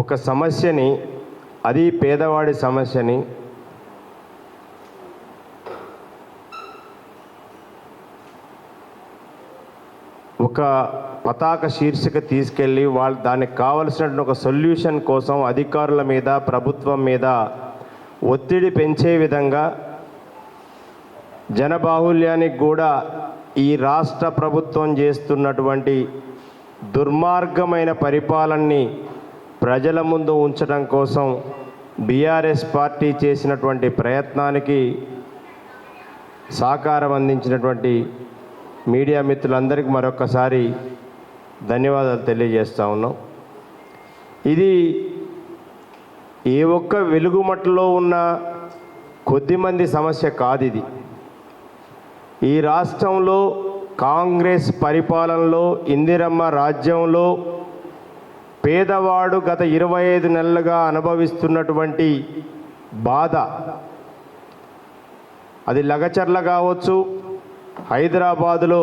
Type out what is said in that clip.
ఒక సమస్యని, అది పేదవాడి సమస్యని ఒక పతాక శీర్షిక తీసుకెళ్ళి దానికి కావలసినటువంటి ఒక సొల్యూషన్ కోసం అధికారుల మీద, ప్రభుత్వం మీద ఒత్తిడి పెంచే విధంగా జనబాహుల్యానికి కూడా ఈ రాష్ట్ర ప్రభుత్వం చేస్తున్నటువంటి దుర్మార్గమైన పరిపాలనని ప్రజల ముందు ఉంచడం కోసం బీఆర్ఎస్ పార్టీ చేసినటువంటి ప్రయత్నానికి సహకారం అందించినటువంటి మీడియా మిత్రులందరికీ మరొకసారి ధన్యవాదాలు తెలియజేస్తా ఉన్నాం. ఇది ఏ ఒక్క వెలుగుమట్టలో ఉన్న కొద్దిమంది సమస్య కాదు. ఇది ఈ రాష్ట్రంలో కాంగ్రెస్ పరిపాలనలో, ఇందిరమ్మ రాజ్యంలో పేదవాడు గత 25 నెలలుగా అనుభవిస్తున్నటువంటి బాధ, అది లగచర్ల కావచ్చు, హైదరాబాదులో